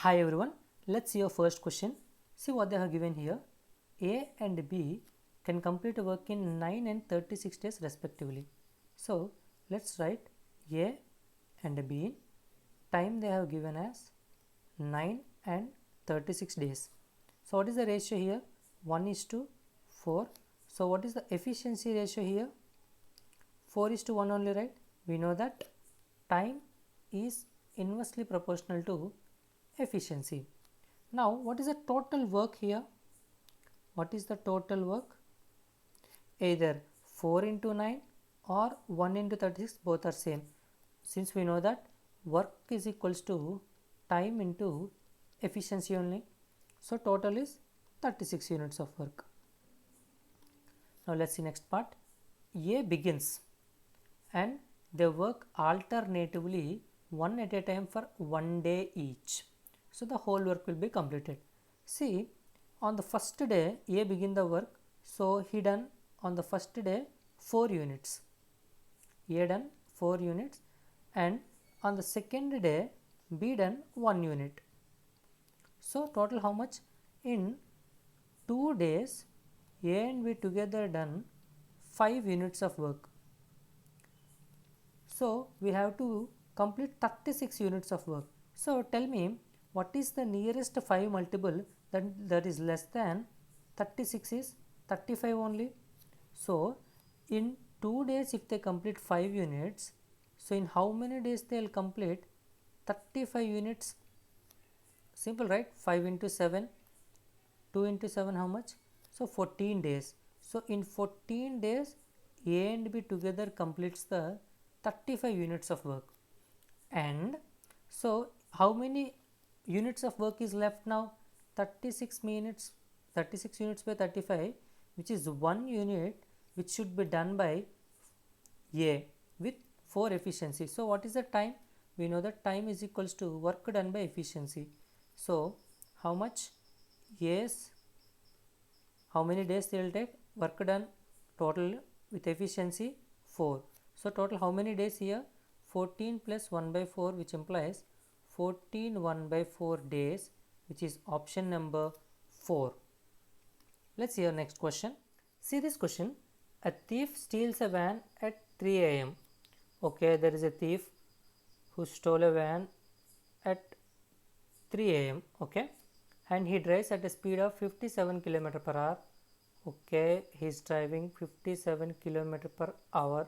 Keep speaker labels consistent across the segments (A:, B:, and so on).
A: Hi everyone, let's see your first question. See what they have given here. A and B can complete work in 9 and 36 days respectively. So let's write A and B. Time they have given as 9 and 36 days. So what is the ratio here? 1:4. So what is the efficiency ratio here? 4:1 only, right? We know that time is inversely proportional to efficiency. Now what is the total work here? What is the total work? Either 4 into 9 or 1 into 36, both are same. Since we know that work is equals to time into efficiency only. So total is 36 units of work. Now let's see next part. A begins and they work alternatively one at a time for 1 day each. So the whole work will be completed. See, on the first day A begin the work, so he done on the first day 4 units. A done 4 units and on the second day B done 1 unit. So total how much? In 2 days A and B together done 5 units of work. So we have to complete 36 units of work. So tell me, what is the nearest 5 multiple that is less than 36 is 35 only. So in 2 days if they complete 5 units, so in how many days they will complete 35 units? Simple, right? 5 into 7, 2 into 7 how much? So 14 days. So in 14 days A and B together completes the 35 units of work. And so how many units of work is left now? 36 units by 35, which is 1 unit which should be done by A with 4 efficiency. So what is the time? We know that time is equals to work done by efficiency. So how much? Yes, how many days they will take? Work done total with efficiency 4. So total how many days here? 14 plus 1 by 4, which implies 14 1 by 4 days, which is option number 4. Let's see our next question. See this question. A thief steals a van at 3 a.m. Okay, there is a thief who stole a van at 3 a.m. Okay, and he drives at a speed of 57 km per hour. Okay, he is driving 57 km per hour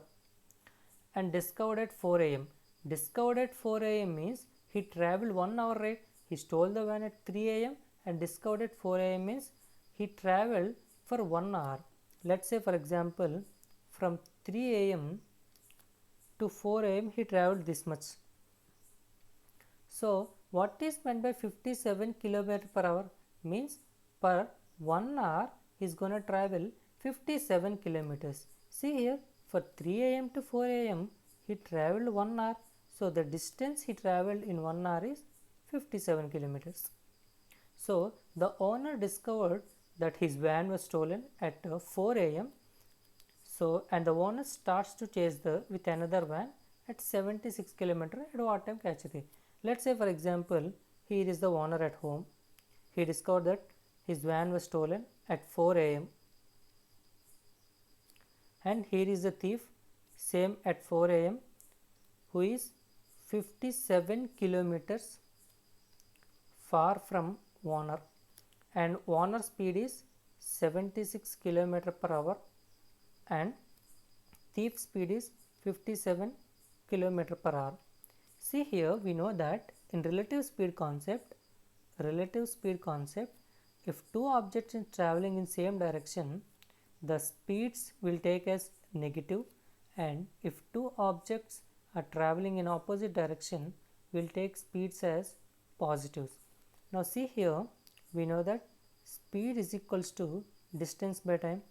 A: and discovered at 4 a.m. Discovered at 4 a.m. means he traveled 1 hour, right? He stole the van at 3 a.m. and discovered at 4 a.m. means he traveled for 1 hour. Let's say for example from 3 a.m. to 4 a.m. he traveled this much. So what is meant by 57 km per hour? Means per 1 hour he is going to travel 57 kilometers. See here, for 3 a.m. to 4 a.m. he traveled 1 hour. So the distance he traveled in 1 hour is 57 kilometers. So the owner discovered that his van was stolen at 4 a.m. So and the owner starts to chase with another van at 76 km. At what time catch it? Let's say for example here is the owner at home. He discovered that his van was stolen at 4 a.m. and here is the thief, same at 4 a.m. who is 57 kilometers far from owner, and owner speed is 76 km per hour and thief speed is 57 km per hour. See here, we know that in relative speed concept, if two objects are traveling in same direction, the speeds will take as negative, and if two objects are traveling in opposite direction, will take speeds as positives. Now see here, we know that speed is equals to distance by time,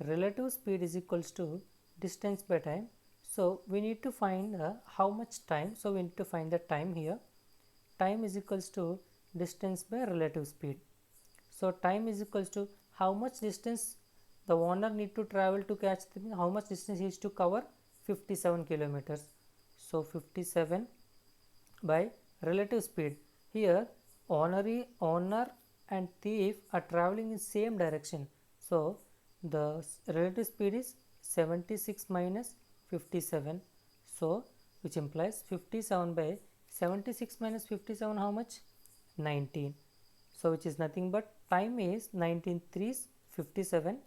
A: relative speed is equals to distance by time. So we need to find how much time. So we need to find the time here. Time is equals to distance by relative speed. So time is equals to how much distance the owner need to travel to catch the, how much distance he is to cover? 57 kilometers. So 57 by relative speed. Here owner and thief are traveling in same direction. So the relative speed is 76 minus 57. So which implies 57 by 76 minus 57 how much? 19. So which is nothing but time is 19 3's 57.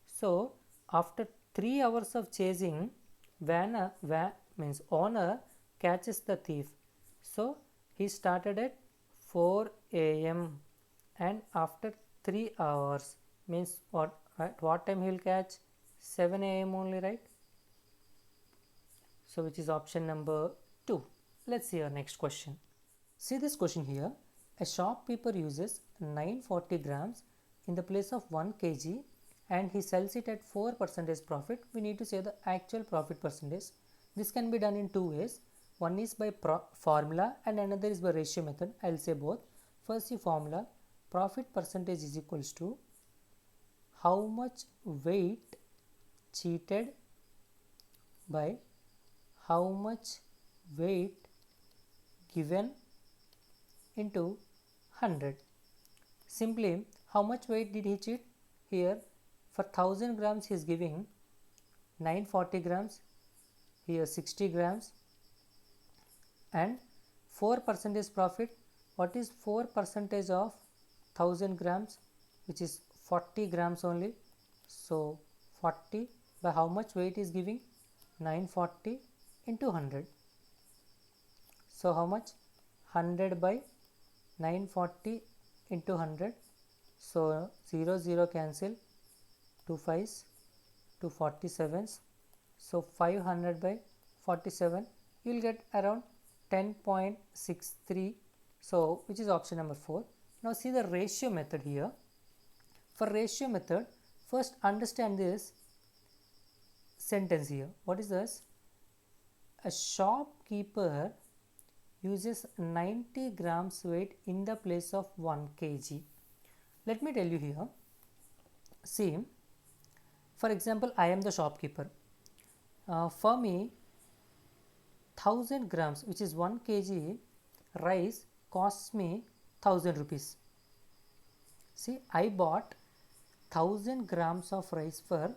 A: So after 3 hours of chasing, means owner catches the thief. So he started at 4 a.m. and after 3 hours means at what time he will catch? 7 a.m. only, right? So which is option number 2. Let's see our next question. See this question here. A shopkeeper uses 940 grams in the place of 1 kg and he sells it at 4% profit. We need to say the actual profit percentage. This can be done in two ways. One is by formula and another is by ratio method. I will say both. First, the formula, profit percentage is equals to how much weight cheated by how much weight given into 100. Simply, how much weight did he cheat? Here, for 1000 grams he is giving 940 grams, here 60 grams, and 4% profit. What is 4% of 1000 grams? Which is 40 grams only. So 40 by how much weight is giving? 940 into 100. So how much? 100 by 940 into 100. So 0 0 cancel, 2 5s, 2 47s. So 500 by 47, you will get around 10.63. So which is option number 4. Now see the ratio method here. For ratio method, first understand this sentence here. What is this? A shopkeeper uses 90 grams weight in the place of 1 kg. Let me tell you here. See, for example, I am the shopkeeper. For me, 1000 grams, which is 1 kg rice, costs me 1000 rupees. See, I bought 1000 grams of rice for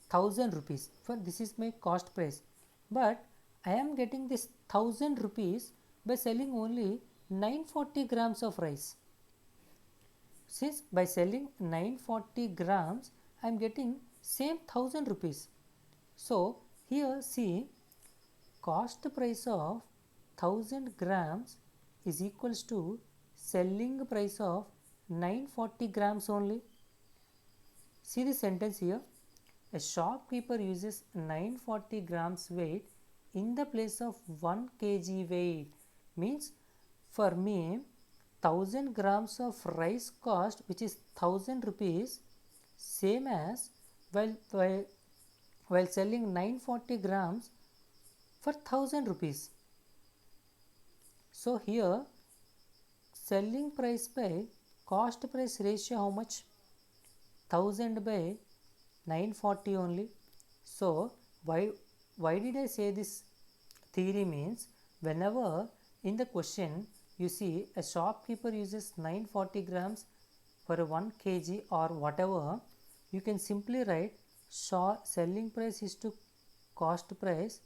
A: 1000 rupees. For this is my cost price. But I am getting this 1000 rupees by selling only 940 grams of rice. Since by selling 940 grams, I am getting same 1000 rupees. So here see, cost price of 1000 grams is equals to selling price of 940 grams only. See the sentence here. A shopkeeper uses 940 grams weight in the place of 1 kg weight. Means for me 1000 grams of rice cost, which is 1000 rupees, same as while selling 940 grams for 1000 rupees. So here selling price by cost price ratio how much? 1000 by 940 only. So why did I say this theory? Means whenever in the question you see a shopkeeper uses 940 grams for 1 kg or whatever, you can simply write selling price is to cost price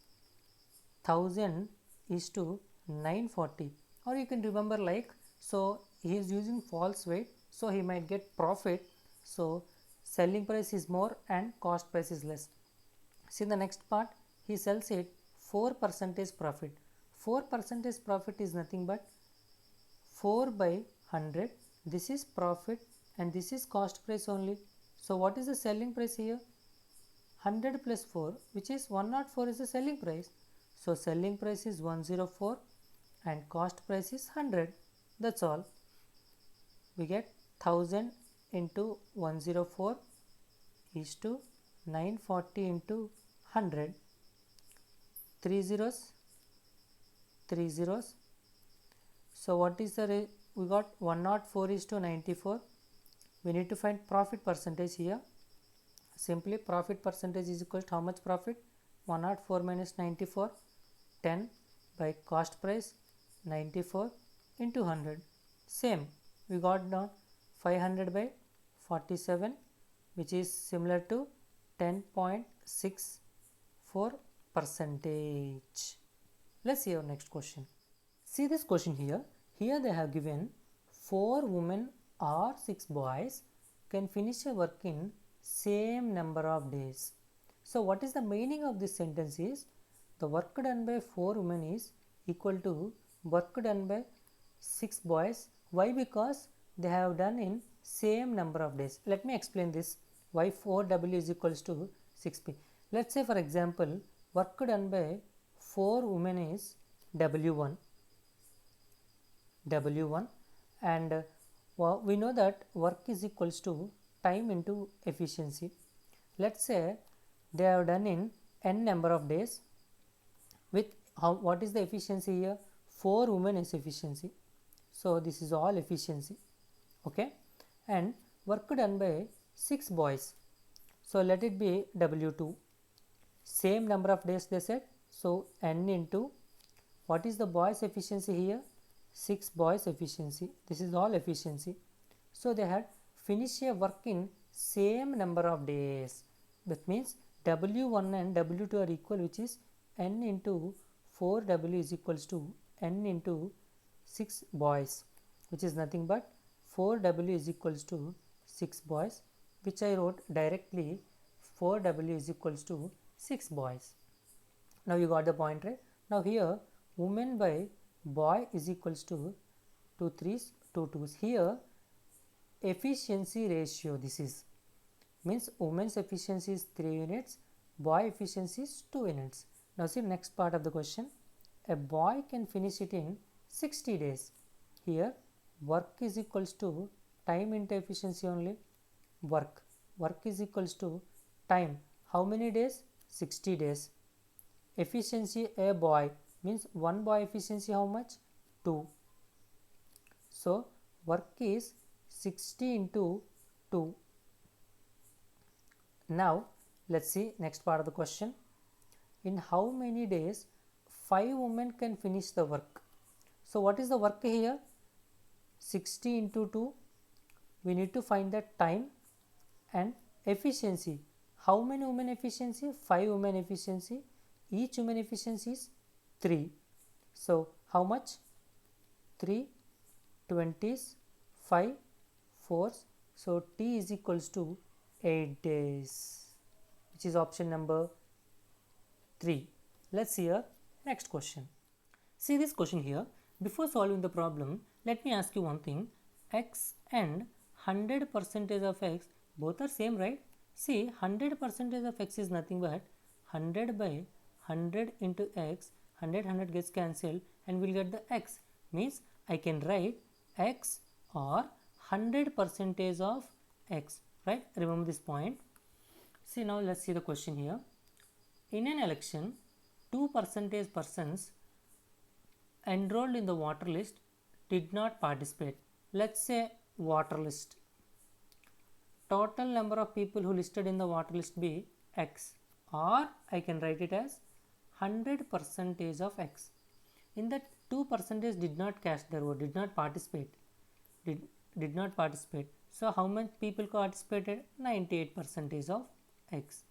A: 1000 is to 940, or you can remember like, so he is using false weight, so he might get profit. So selling price is more and cost price is less. See the next part, he sells it 4% profit. 4% profit is nothing but 4 by 100. This is profit and this is cost price only. So what is the selling price here? 100 plus 4, which is 104 is the selling price. So selling price is 104 and cost price is 100. That's all. We get 1000 into 104 is to 940 into 100. 3 zeros, 3 zeros. So what is the we got 104 is to 94. We need to find profit percentage here. Simply profit percentage is equal to how much profit? 104 minus 94, 10 by cost price 94 into 100. Same, we got down 500 by 47, which is similar to 10.64 percentage. Let's see our next question. See this question here. Here they have given 4 women or 6 boys can finish a work in same number of days. So what is the meaning of this sentence is the work done by 4 women is equal to work done by 6 boys. Why? Because they have done in same number of days. Let me explain this. Why 4W is equals to 6P. Let's say for example work done by 4 women is W1 and we know that work is equals to time into efficiency. Let's say they have done in n number of days with what is the efficiency here? 4 women is efficiency. So this is all efficiency, okay, and work done by 6 boys. So let it be W2. Same number of days they said, so n into what is the boys efficiency here? 6 boys efficiency. This is all efficiency. So they had finished a work in same number of days. That means W1 and W2 are equal, which is n into 4W is equals to n into 6 boys, which is nothing but 4W is equals to 6 boys, which I wrote directly 4W is equals to 6 boys. Now you got the point, right? Now here women by boy is equals to 2 3s 2 2s. Here efficiency ratio, this is means women's efficiency is 3 units, boy efficiency is 2 units. Now see next part of the question. A boy can finish it in 60 days. Here work is equals to time into efficiency only. Work is equals to time. How many days? 60 days. Efficiency a boy means one boy efficiency how much? 2. So work is 60 into 2. Now let's see next part of the question. In how many days 5 women can finish the work? So what is the work here? 60 into 2. We need to find the time and efficiency. How many women efficiency? 5 women efficiency. Each woman efficiency is 3. So how much? 3 20s, 5 4s. So T is equals to 8 days, which is option number 3. Let's see our next question. See this question here. Before solving the problem, let me ask you one thing. X and 100% of X both are same, right? See 100% of X is nothing but 100 by 100 into X. 100 gets cancelled and we'll get the X. Means I can write X or 100% of X, right? Remember this point. See now let's see the question here. In an election, 2% persons enrolled in the voter list did not participate. Let's say voter list. Total number of people who listed in the voter list be X, or I can write it as 100% of X. In that 2% did not cast their vote, did not participate. Did not participate. So how many people participated? 98% of X.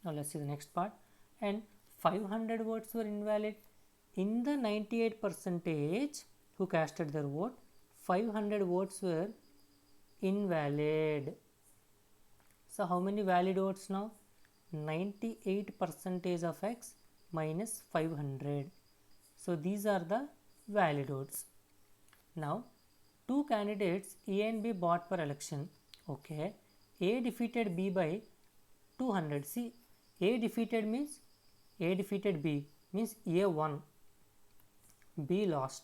A: Now let's see the next part. And 500 votes were invalid. In the 98% who casted their vote, 500 votes were invalid. So how many valid votes now? 98% of X minus 500. So these are the valid votes. Now two candidates A and B bought per election. Okay, A defeated B by 200. See, A defeated B means A won, B lost.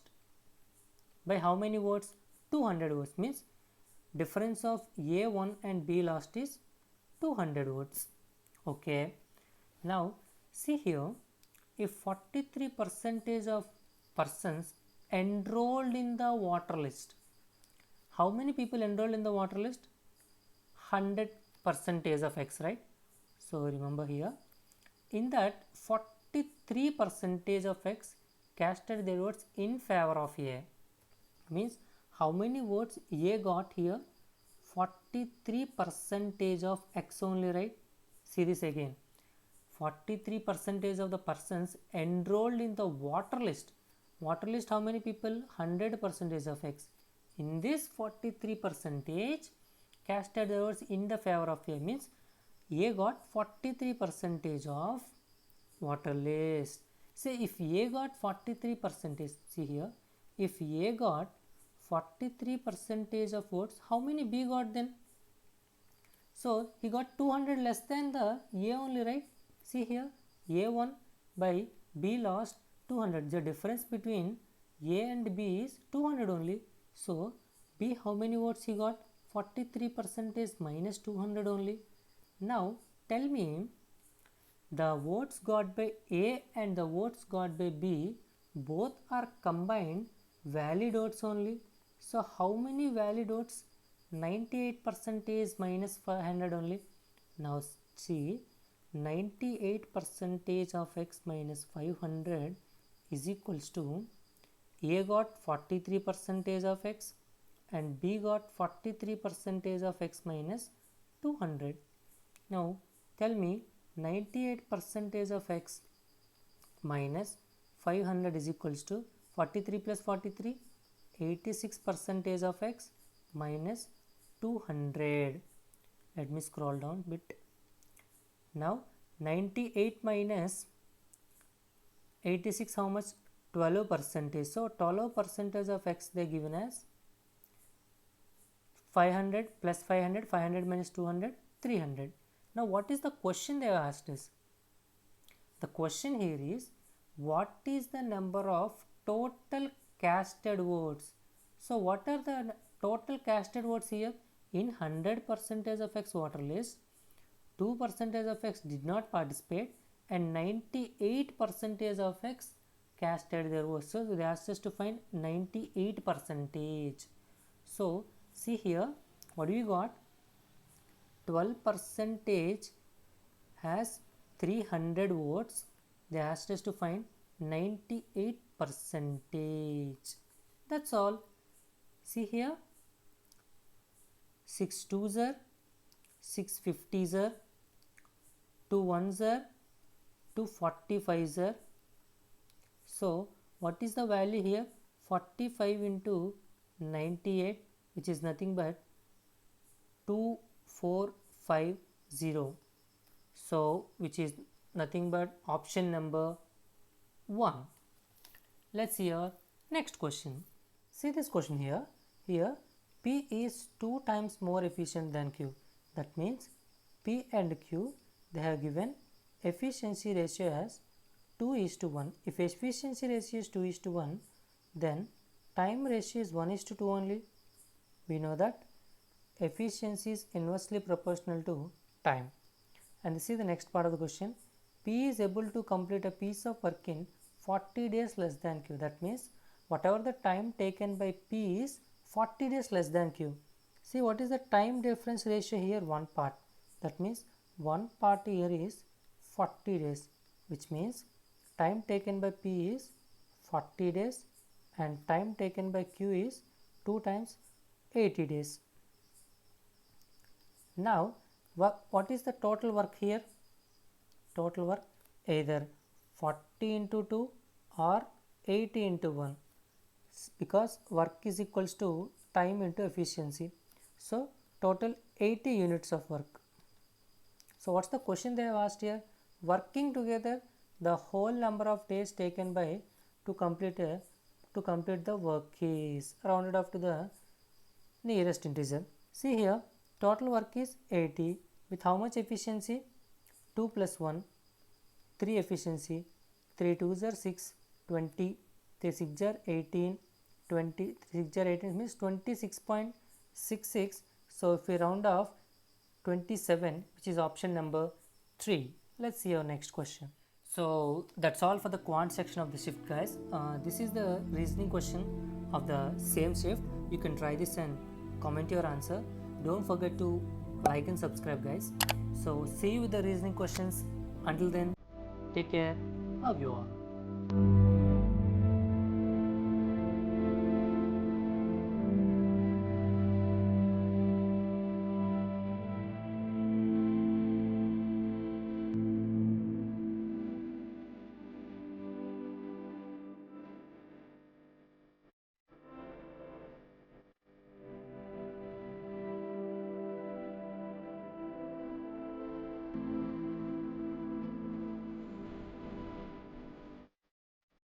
A: By how many votes? 200 votes. Means difference of A won and B lost is 200 votes. Okay. Now see here, if 43% of persons enrolled in the voter list, how many people enrolled in the voter list? 100% of X, right? So remember here, in that 43% of X casted their votes in favor of A. Means how many votes A got here? 43% of X only, right? See this again. 43% of the persons enrolled in the voter list. Voter list, how many people? 100% of X. In this 43% casted their votes in the favor of A, means A got 43% of voter list. Say if A got 43%, see here, if A got 43% of votes, how many B got then? So he got 200 less than the A only, right? See here, A won by B lost 200. The difference between A and B is 200 only. So B, how many votes he got? 43% minus 200 only. Now tell me, the votes got by A and the votes got by B both are combined valid votes only. So how many valid votes? 98% minus 500 only. Now see, 98% of X minus 500 is equals to A got 43% of X and B got 43% of X minus 200. Now tell me, 98% of X minus 500 is equals to 43 plus 43, 86% of X minus 200. Let me scroll down a bit. Now 98 minus 86, how much? 12%. So 12% of X they given as 500 plus 500, 500 minus 200, 300. Now what is the question they have asked us? The question here is, what is the number of total casted votes? So what are the total casted votes here? In 100% of X voter list, 2% of X did not participate and 98% of X casted their votes. So they asked us to find 98%. So see here, what do we got? 12% has 300 votes. They asked us to find 98%. That's all. See here, 6 2s are, 6 50s are, 2 1s are, 2 45s are. So what is the value here? 45 into 98, which is nothing but 2450. So which is nothing but option number 1. Let's see our next question. See this question here. Here P is 2 times more efficient than Q. That means P and Q, they have given efficiency ratio as 2:1. If efficiency ratio is 2:1, then time ratio is 1:2 only. We know that efficiency is inversely proportional to time. And see the next part of the question. P is able to complete a piece of work in 40 days less than Q. That means whatever the time taken by P is 40 days less than Q. See, what is the time difference ratio here? 1 part. That means 1 part here is 40 days, which means time taken by P is 40 days and time taken by Q is 2 times 80 days. Now what is the total work here? Total work either 40 into 2 or 80 into 1, because work is equals to time into efficiency. So total 80 units of work. So what's the question they have asked here? Working together the whole number of days taken by to complete the work is rounded off to the nearest integer. See here, total work is 80 with how much efficiency? 2 plus 1, 3 efficiency, 3 2s are 6, 20, 3 6 are 18, 20, 6 are 18 means 26.66. So if we round off 27, which is option number 3. Let's see our next question. So that's all for the quant section of the shift, guys. This is the reasoning question of the same shift. You can try this and comment your answer. Don't forget to like and subscribe, guys. So see you with the reasoning questions. Until then, take care. Love you all.